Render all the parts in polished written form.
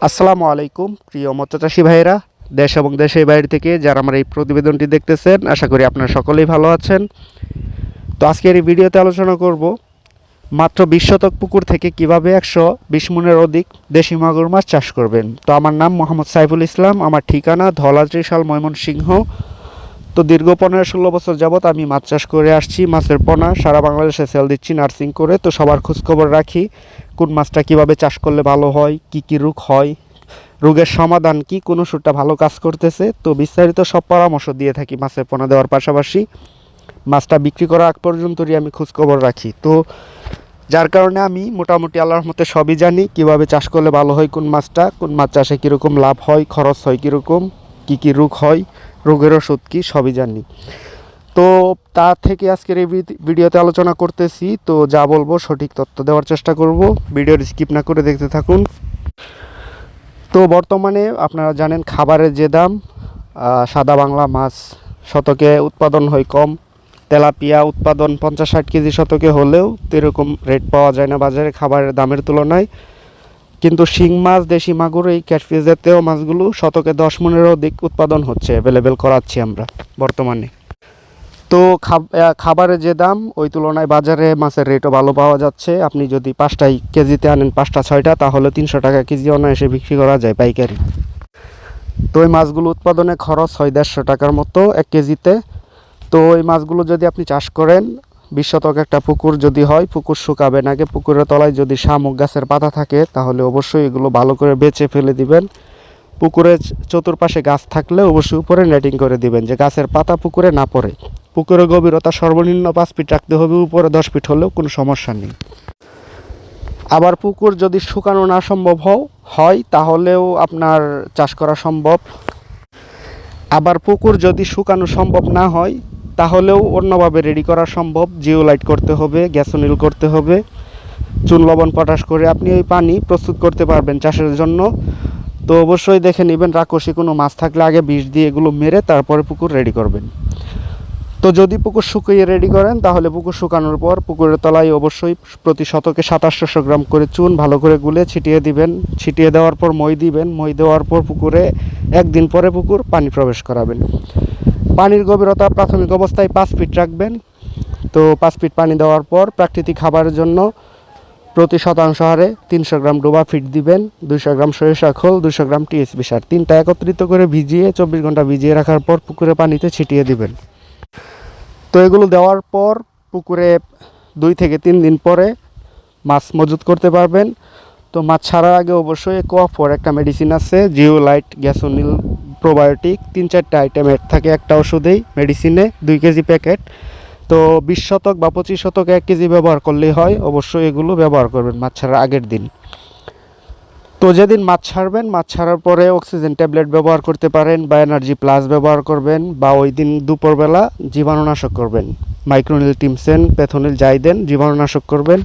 আসসালামু আলাইকুম প্রিয় মৎস্য চাষী ভাইয়েরা, দেশ এবং দেশের বাইরে থেকে যারা আমার এই প্রতিবেদনটি দেখতেছেন, আশা করি আপনারা সকলেই ভালো আছেন। তো আজকের এই ভিডিওতে আলোচনা করব মাত্র 20 শতক পুকুর থেকে কিভাবে 120 মনের অধিক দেশি মাগুর মাছ চাষ করবেন। তো আমার নাম মোহাম্মদ সাইফুল ইসলাম, আমার ঠিকানা ধলা ত্রিশাল ময়মনসিংহ। তো দীর্ঘ 15-16 বছর যাবৎ আমি মাছ চাষ করে আসছি। মাছের পোনা সারা বাংলাদেশে সেল দিচ্ছি নার্সিং করে। তো সবার খোঁজখবর রাখি, কোন মাছটা কিভাবে চাষ করলে ভালো হয়, কি রোগ হয়, রোগের সমাধান কি, কোন ওষুধটা ভালো কাজ করতেছে। তো বিস্তারিত সব পরামর্শ দিয়ে থাকি মাছের পোনা দেওয়ার পাশাপাশি মাছটা বিক্রি করা আগ পর্যন্তই আমি খোঁজখবর রাখি। তো যার কারণে আমি মোটামুটি আল্লাহর মতে সবই জানি, কিভাবে চাষ করলে ভালো হয়, কোন মাছ চাষে কীরকম লাভ হয়, খরচ হয় কীরকম, কী রোগ হয়, রোগের ওষুধ কী, সবই জানি। তো তা থেকে আজকের এই ভিডিওতে আলোচনা করতেছি। তো যা বলবো সঠিক তথ্য দেওয়ার চেষ্টা করব, ভিডিওর স্কিপ না করে দেখতে থাকুন। তো বর্তমানে আপনারা জানেন খাবারের যে দাম, সাদা বাংলা মাছ শতকে উৎপাদন হয় কম, তেলাপিয়া উৎপাদন 50-60 কেজি শতকে হলেও তো এরকম রেট পাওয়া যায় না বাজারে খাবারের দামের তুলনায়। কিন্তু শিং মাছ, দেশি মাগুর, এই ক্যাটফিশ জাতীয় মাছগুলো শতকে 10 মনেরও অধিক উৎপাদন হচ্ছে, অ্যাভেলেবেল করাচ্ছি আমরা বর্তমানে। তো খাবারের যে দাম, ওই তুলনায় বাজারে মাছের রেটও ভালো পাওয়া যাচ্ছে। আপনি যদি 5টাই কেজিতে আনেন, 5টা-6টা, তাহলে 300 টাকা কেজি অনায়াসে বিক্রি করা যায় পাইকারি। তো ওই মাছগুলো উৎপাদনে খরচ হয় 150 টাকার মতো 1 কেজিতে। তো ওই মাছগুলো যদি আপনি চাষ করেন, 20 শতক একটা পুকুর যদি হয়, পুকুর শুকাবেন আগে। পুকুরের তলায় যদি শামুক গাছের পাতা থাকে তাহলে অবশ্যই এগুলো ভালো করে বেছে ফেলে দিবেন। পুকুরের চতুর্পাশে গাছ থাকলে অবশ্যই উপরে নেটিং করে দিবেন, যে গাছের পাতা পুকুরে না পড়ে। পুকুরের গভীরতা সর্বনিম্ন 5 ফিট রাখতে হবে, উপরে 10 ফিট হলেও কোনো সমস্যা নেই। আবার পুকুর যদি শুকানো না সম্ভব হয় তাহলেও আপনার চাষ করা সম্ভব। আবার পুকুর যদি শুকানো সম্ভব না হয় তাহলেও অন্যভাবে রেডি করা সম্ভব। জিওলাইট করতে হবে, গ্যাসোনিল করতে হবে, চুন লবণ পটাশ করে আপনি ওই পানি প্রস্তুত করতে পারবেন চাষের জন্য। তো অবশ্যই দেখে নেবেন, রাক্ষসী কোনো মাছ থাকলে আগে বিষ দিয়ে এগুলো মেরে তারপরে পুকুর রেডি করবেন। তো যদি পুকুর শুকিয়ে রেডি করেন তাহলে পুকুর শুকানোর পর পুকুরের তলায় অবশ্যই প্রতি শতকে 2700 গ্রাম করে চুন ভালো করে গুলে ছিটিয়ে দিবেন। ছিটিয়ে দেওয়ার পর মই দিবেন। মই দেওয়ার পর পুকুরে 1 দিন পরে পুকুর পানি প্রবেশ করাবেন। পানির গভীরতা প্রাথমিক অবস্থায় 5 ফিট রাখবেন। তো 5 ফিট পানি দেওয়ার পর প্রাকৃতিক খাবারের জন্য প্রতি শতাংশ হারে 300 গ্রাম ডোবা ফিট দিবেন, 200 গ্রাম সরিষা খোল, 200 গ্রাম টিএসপি সার, 3টা একত্রিত করে ভিজিয়ে 24 ঘন্টা ভিজিয়ে রাখার পর পুকুরে পানিতে ছিটিয়ে দিবেন। তো এগুলো দেওয়ার পর পুকুরে 2 থেকে 3 দিন পরে মাছ মজুত করতে পারবেন। তো মাছ ছাড়ার আগে অবশ্যই কোয়াফর একটা মেডিসিন আছে, জিওলাইট, গ্যাসোনিল, প্রোবায়োটিক, 3-4টা আইটেম এর থাকে একটা ওষুধেই মেডিসিনে, 2 কেজি প্যাকেট। তো 20 শতক বা 25 শতক 1 কেজি ব্যবহার করলেই হয়। অবশ্যই এগুলো ব্যবহার করবেন মাছ ছাড়ার আগের দিন। তো যেদিন মাছ ছাড়বেন, মাছ ছাড়ার পরে অক্সিজেন ট্যাবলেট ব্যবহার করতে পারেন বা এনার্জি প্লাস ব্যবহার করবেন, বা ওই দিন দুপুরবেলা জীবাণুনাশক করবেন, মাইক্রোনিল, টিমসেন, প্যাথোনিল যাই দেন, জীবাণুনাশক করবেন।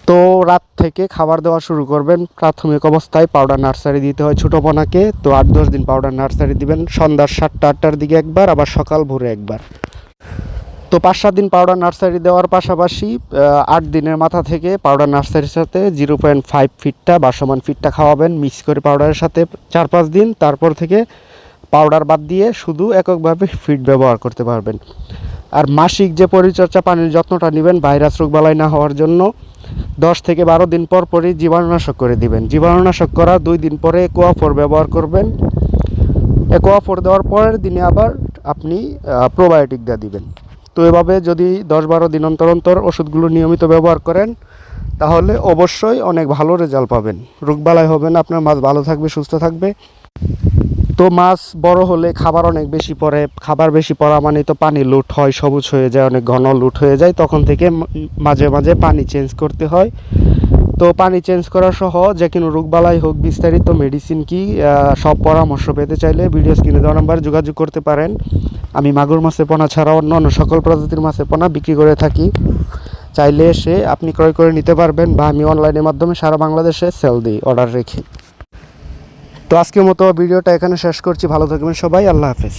তো রাত থেকে খাবার দেওয়া শুরু করবেন। প্রাথমিক অবস্থায় পাউডার নার্সারি দিতে হয় ছোটো পোনাকে। তো 8-10 দিন পাউডার নার্সারি দিবেন, সন্ধ্যা 7টা-8টার দিকে একবার, আবার সকাল ভোরে একবার। তো 5-7 দিন পাউডার নার্সারি দেওয়ার পাশাপাশি 8 দিনের মাথা থেকে পাউডার নার্সারির সাথে 0.5 ফিটটা বা সমান ফিটটা খাওয়াবেন মিক্স করে পাউডারের সাথে 4-5 দিন। তারপর থেকে পাউডার বাদ দিয়ে শুধু এককভাবে ফিট ব্যবহার করতে পারবেন। আর মাসিক যে পরিচর্যা, পানির যত্নটা নেবেন ভাইরাস রোগবালাই না হওয়ার জন্য। 10 থেকে 12 দিন পর পরই জীবাণুনাশক করে দিবেন। জীবাণুনাশক করা 2 দিন পরে কোয়াফর ব্যবহার করবেন। কোয়াফর দেওয়ার পরের দিনে আবার আপনি প্রোবায়োটিক দিয়ে দিবেন। তো এভাবে যদি 10-12 দিন অন্তর অন্তর ওষুধগুলো নিয়মিত ব্যবহার করেন তাহলে অবশ্যই অনেক ভালো রেজাল্ট পাবেন। রোগবালাই হবে না, আপনার মাছ ভালো থাকবে, সুস্থ থাকবে। তো মাছ বড় হলে খাবার অনেক বেশি পড়ে, খাবার বেশি পড়া মানে তো পানি লুট হয়, সবুজ হয়ে যায়, অনেক ঘন লুট হয়ে যায়। তখন থেকে মাঝে মাঝে পানি চেঞ্জ করতে হয়। তো পানি চেঞ্জ করা সহ যে কোনো রোগবালাই হোক, বিস্তারিত মেডিসিন কি, সব পরামর্শ পেতে চাইলে ভিডিও স্ক্রিনে দেওয়া নাম্বারে যোগাযোগ করতে পারেন। আমি মাগুর মাছের পোনা ছাড়াও অন্য সকল প্রজাতির মাছের পোনা বিক্রি করে থাকি। চাইলে এসে আপনি ক্রয় করে নিতে পারবেন, বা আমি অনলাইনের মাধ্যমে সারা বাংলাদেশে সেল দিই অর্ডার রেখে। তো আজকের মতো ভিডিওটা এখানে শেষ করছি। ভালো থাকবেন সবাই, আল্লাহ হাফেজ।